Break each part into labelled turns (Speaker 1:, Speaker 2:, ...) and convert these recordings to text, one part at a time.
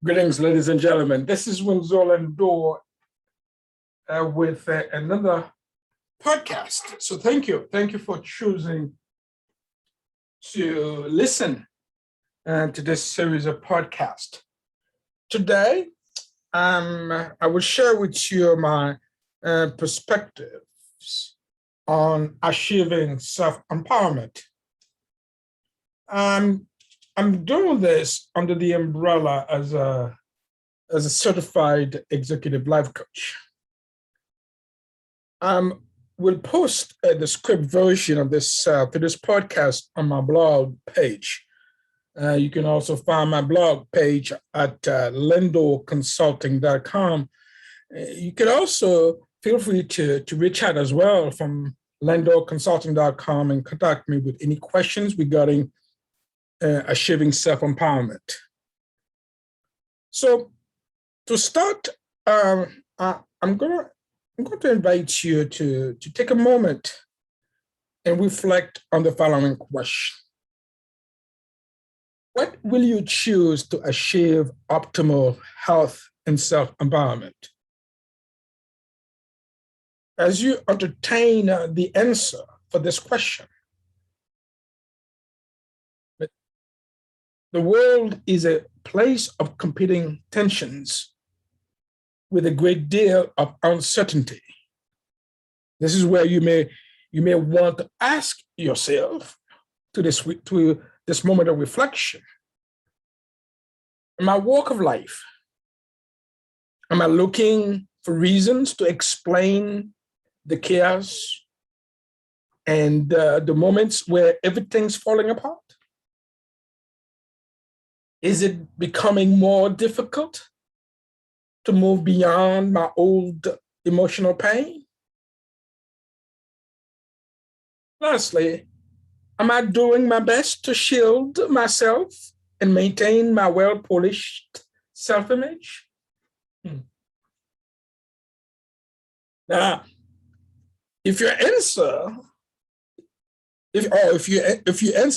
Speaker 1: Greetings, ladies and gentlemen. This is Winzola Ndor with another podcast. So thank you. Thank you for choosing to listen to this series of podcasts. Today, I will share with you my perspectives on achieving self-empowerment. I'm doing this under the umbrella as a certified executive life coach. We'll post the script version of this to this podcast on my blog page. You can also find my blog page at lendoconsulting.com. You can also feel free to reach out as well from lendoconsulting.com and contact me with any questions regarding achieving self-empowerment. So to start, I'm going to invite you to take a moment and reflect on the following question. What will you choose to achieve optimal health and self-empowerment? As you entertain the answer for this question, the world is a place of competing tensions with a great deal of uncertainty. This is where you may want to ask yourself to this moment of reflection. In my walk of life, am I looking for reasons to explain the chaos and the moments where everything's falling apart? Is it becoming more difficult to move beyond my old emotional pain? Lastly, am I doing my best to shield myself and maintain my well-polished self-image? Now, if you answer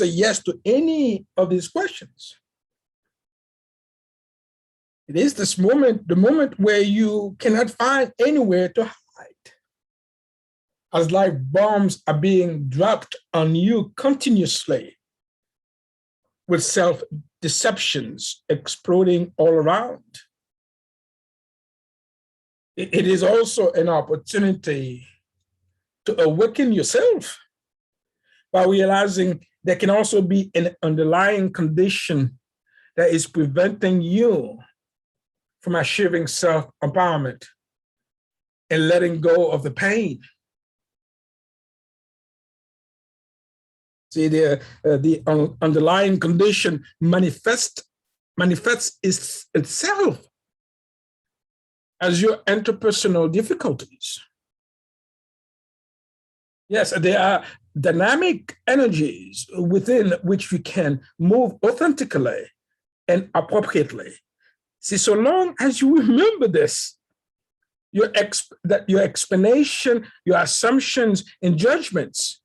Speaker 1: yes to any of these questions, it is the moment where you cannot find anywhere to hide. As life bombs are being dropped on you continuously, with self-deceptions exploding all around. It is also an opportunity to awaken yourself by realizing there can also be an underlying condition that is preventing you from achieving self-empowerment and letting go of the pain. See, the underlying condition manifests itself as your interpersonal difficulties. Yes, there are dynamic energies within which you can move authentically and appropriately. See, so long as you remember this, your explanation, your assumptions, and judgments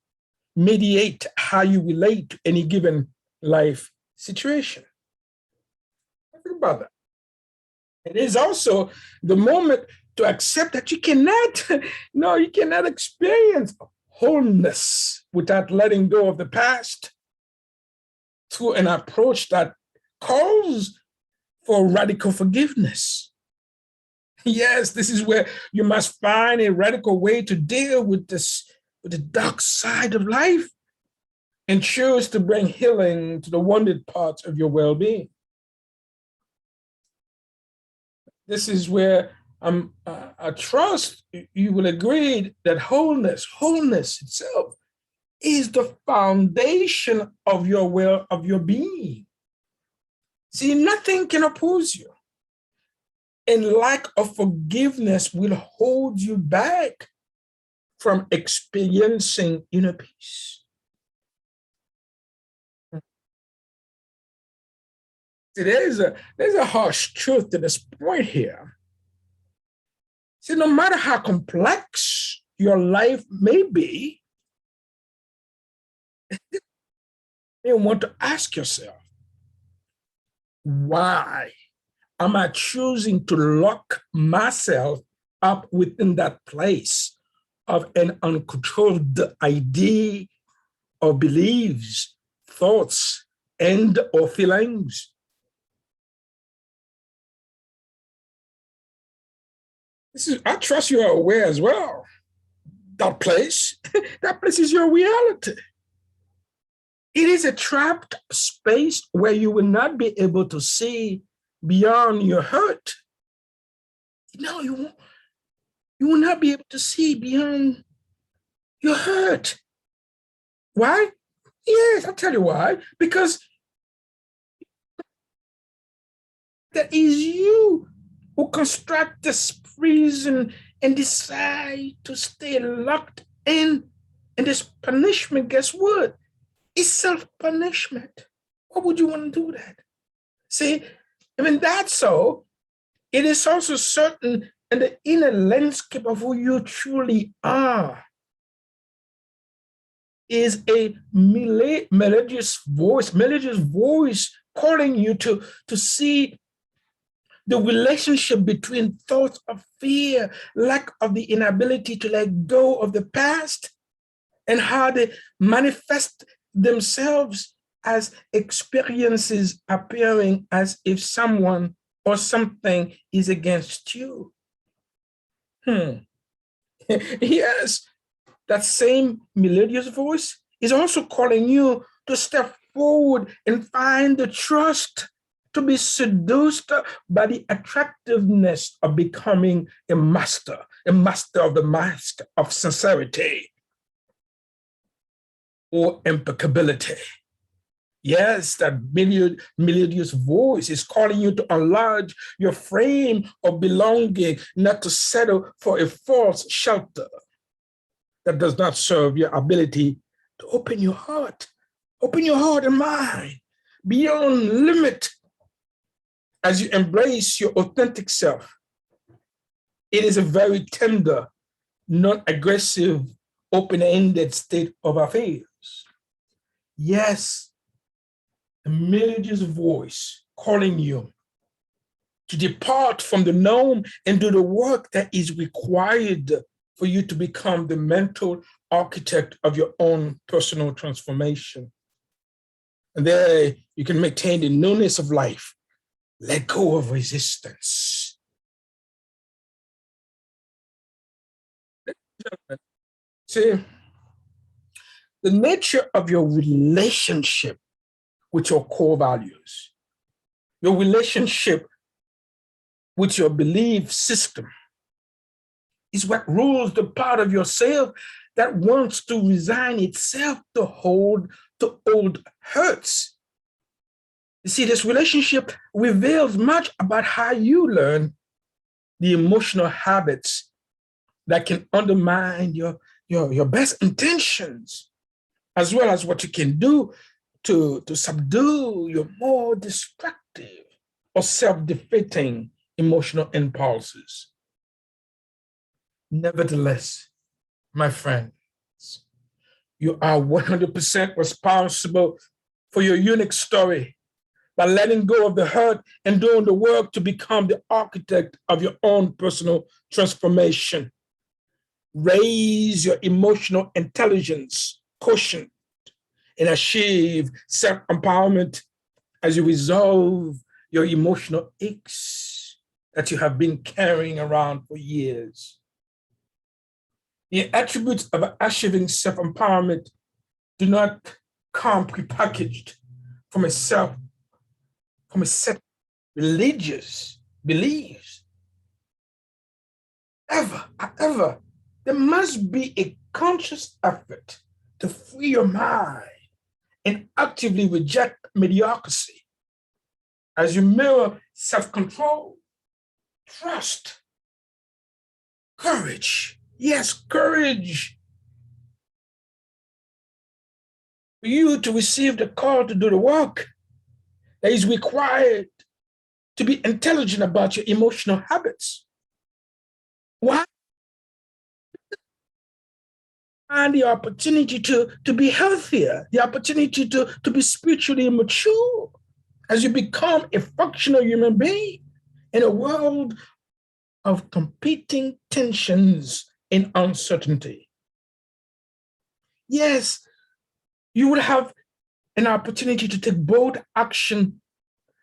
Speaker 1: mediate how you relate to any given life situation. Think about that. It is also the moment to accept that you cannot experience wholeness without letting go of the past through an approach that calls for radical forgiveness. Yes, this is where you must find a radical way to deal with the dark side of life and choose to bring healing to the wounded parts of your well-being. This is where I trust you will agree that wholeness itself is the foundation of your being. See, nothing can oppose you. And lack of forgiveness will hold you back from experiencing inner peace. See, there's a harsh truth to this point here. See, no matter how complex your life may be, you want to ask yourself, why am I choosing to lock myself up within that place of an uncontrolled idea or beliefs, thoughts, and or feelings? I trust you are aware as well. That place, that place is your reality. It is a trapped space where you will not be able to see beyond your hurt. No, you will not be able to see beyond your hurt. Why? Yes, I'll tell you why. Because that is you who construct this prison and decide to stay locked in. And this punishment, guess what? It's self-punishment. Why would you want to do that? See, I mean, that's so. It is also certain in the inner landscape of who you truly are is a melodious voice calling you to see the relationship between thoughts of fear, lack of the inability to let go of the past, and how they manifest themselves as experiences appearing as if someone or something is against you. Yes, that same melodious voice is also calling you to step forward and find the trust, to be seduced by the attractiveness of becoming a master of the mask of sincerity or impeccability. Yes, that melodious voice is calling you to enlarge your frame of belonging, not to settle for a false shelter that does not serve your ability to open your heart and mind beyond limit as you embrace your authentic self. It is a very tender, non-aggressive, open-ended state of affairs. Yes, a melodious voice calling you to depart from the norm and do the work that is required for you to become the mental architect of your own personal transformation. And there you can maintain the newness of life. Let go of resistance. See, the nature of your relationship with your core values, your relationship with your belief system is what rules the part of yourself that wants to resign itself to old hurts. You see, this relationship reveals much about how you learn the emotional habits that can undermine your best intentions, as well as what you can do to subdue your more destructive or self-defeating emotional impulses. Nevertheless, my friends, you are 100% responsible for your unique story by letting go of the hurt and doing the work to become the architect of your own personal transformation. Raise your emotional intelligence quotient and achieve self-empowerment as you resolve your emotional aches that you have been carrying around for years. The attributes of achieving self-empowerment do not come prepackaged from a set of religious beliefs. However, there must be a conscious effort to free your mind and actively reject mediocrity as you mirror self-control, trust, courage. Yes, courage. For you to receive the call to do the work that is required to be intelligent about your emotional habits. Why? And the opportunity to be healthier, the opportunity to be spiritually mature as you become a functional human being. In a world of competing tensions and uncertainty, yes, you will have an opportunity to take bold action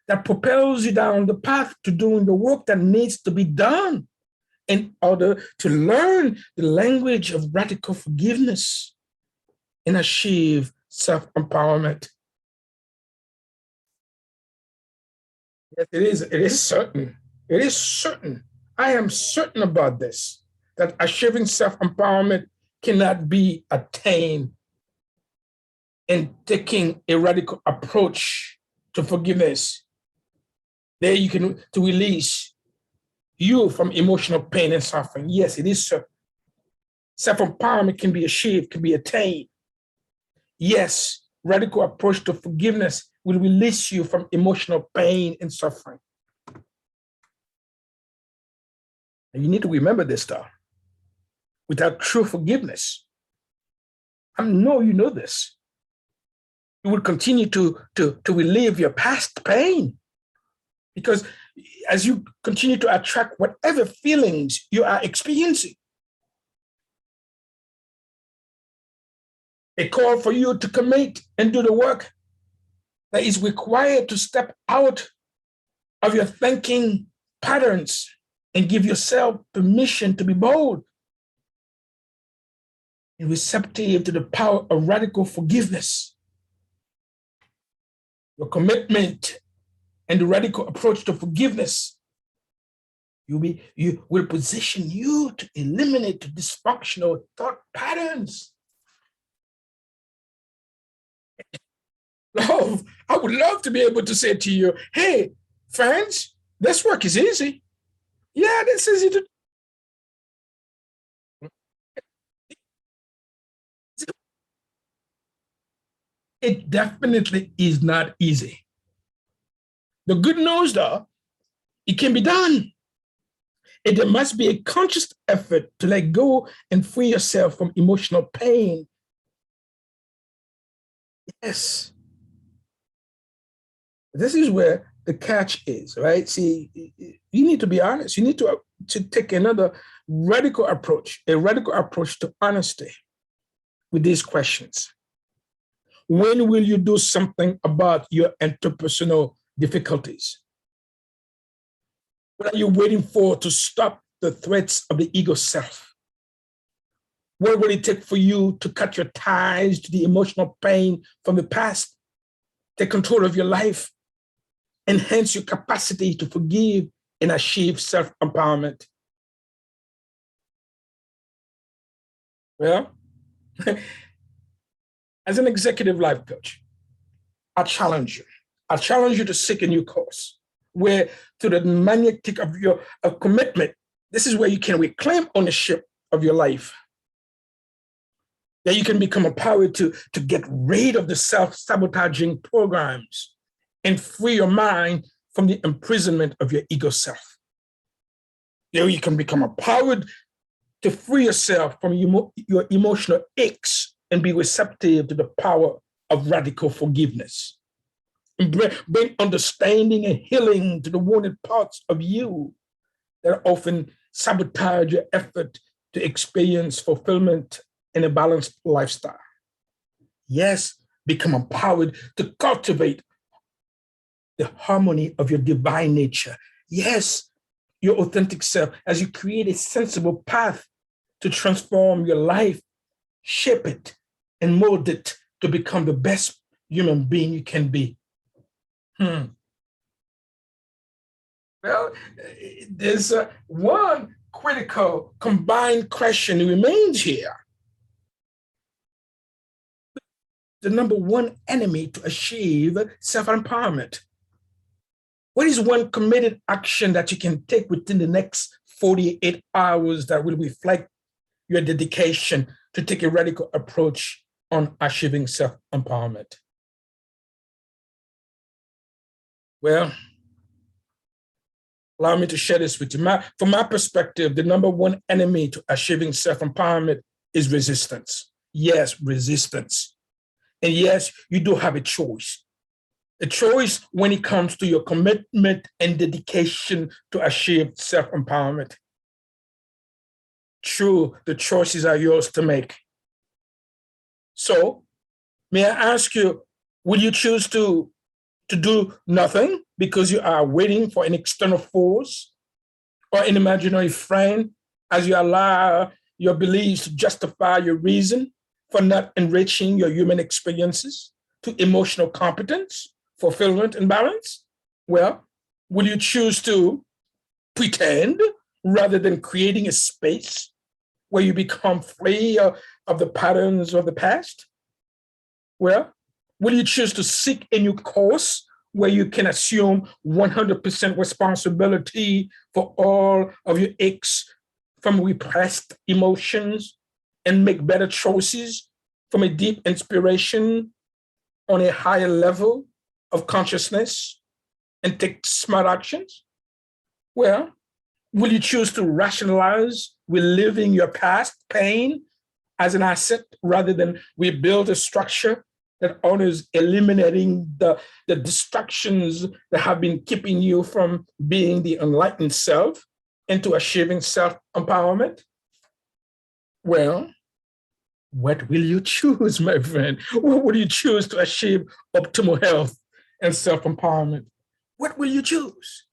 Speaker 1: that propels you down the path to doing the work that needs to be done in order to learn the language of radical forgiveness and achieve self-empowerment. Yes, it is. It is certain. It is certain. I am certain about this, that achieving self-empowerment cannot be attained in taking a radical approach to forgiveness. There you can to release you from emotional pain and suffering. Yes, it is certain. Self-empowerment can be achieved, can be attained. Yes, radical approach to forgiveness will release you from emotional pain and suffering. And you need to remember this stuff. Without true forgiveness, I know you know this, you will continue to relive your past pain, because as you continue to attract whatever feelings you are experiencing, a call for you to commit and do the work that is required to step out of your thinking patterns and give yourself permission to be bold and receptive to the power of radical forgiveness. Your commitment and the radical approach to forgiveness will position you to eliminate dysfunctional thought patterns. Love, I would love to be able to say to you, hey, friends, this work is easy. Yeah, this is easy to do. It definitely is not easy. The good news, though, it can be done. And there must be a conscious effort to let go and free yourself from emotional pain. Yes. This is where the catch is, right? See, you need to be honest. You need to take another radical approach, a radical approach to honesty with these questions. When will you do something about your interpersonal difficulties? What are you waiting for to stop the threats of the ego self? What will it take for you to cut your ties to the emotional pain from the past, take control of your life, enhance your capacity to forgive and achieve self-empowerment? Well, as an executive life coach, I challenge you. I challenge you to seek a new course where, through the magnetic of your commitment, this is where you can reclaim ownership of your life. That you can become empowered to get rid of the self-sabotaging programs and free your mind from the imprisonment of your ego self. You can become empowered to free yourself from your emotional aches and be receptive to the power of radical forgiveness. And bring understanding and healing to the wounded parts of you that often sabotage your effort to experience fulfillment in a balanced lifestyle. Yes, become empowered to cultivate the harmony of your divine nature. Yes, your authentic self, as you create a sensible path to transform your life, shape it, and mold it to become the best human being you can be. Well, there's one critical combined question remains here. The number one enemy to achieve self-empowerment. What is one committed action that you can take within the next 48 hours that will reflect your dedication to take a radical approach on achieving self-empowerment? Well, allow me to share this with you. From my perspective, the number one enemy to achieving self-empowerment is resistance. Yes, resistance. And yes, you do have a choice. A choice when it comes to your commitment and dedication to achieve self-empowerment. True, the choices are yours to make. So, may I ask you, will you choose to do nothing because you are waiting for an external force or an imaginary friend as you allow your beliefs to justify your reason for not enriching your human experiences to emotional competence, fulfillment, and balance? Well, will you choose to pretend rather than creating a space where you become free of the patterns of the past? Well, will you choose to seek a new course where you can assume 100% responsibility for all of your aches from repressed emotions and make better choices from a deep inspiration on a higher level of consciousness and take smart actions? Well, will you choose to rationalize reliving your past pain as an asset rather than rebuild a structure that honors eliminating the distractions that have been keeping you from being the enlightened self into achieving self-empowerment? Well, what will you choose, my friend? What will you choose to achieve optimal health and self-empowerment? What will you choose?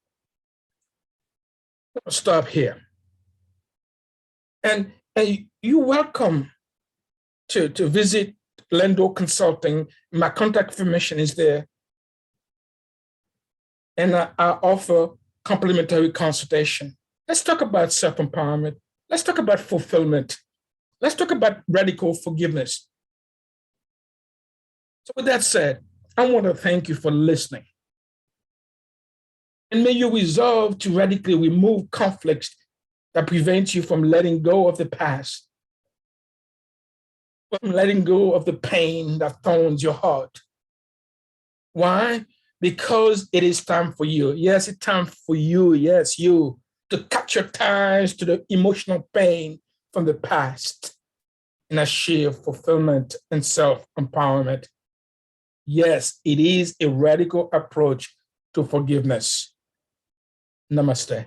Speaker 1: I'll stop here. And you're welcome to visit Lendo Consulting. My contact information is there. And I offer complimentary consultation. Let's talk about self-empowerment. Let's talk about fulfillment. Let's talk about radical forgiveness. So with that said, I want to thank you for listening. And may you resolve to radically remove conflicts that prevent you from letting go of the past, from letting go of the pain that thorns your heart. Why? Because it is time for you. Yes, it's time for you, yes, you, to cut your ties to the emotional pain from the past and achieve fulfillment and self-empowerment. Yes, it is a radical approach to forgiveness. Namaste.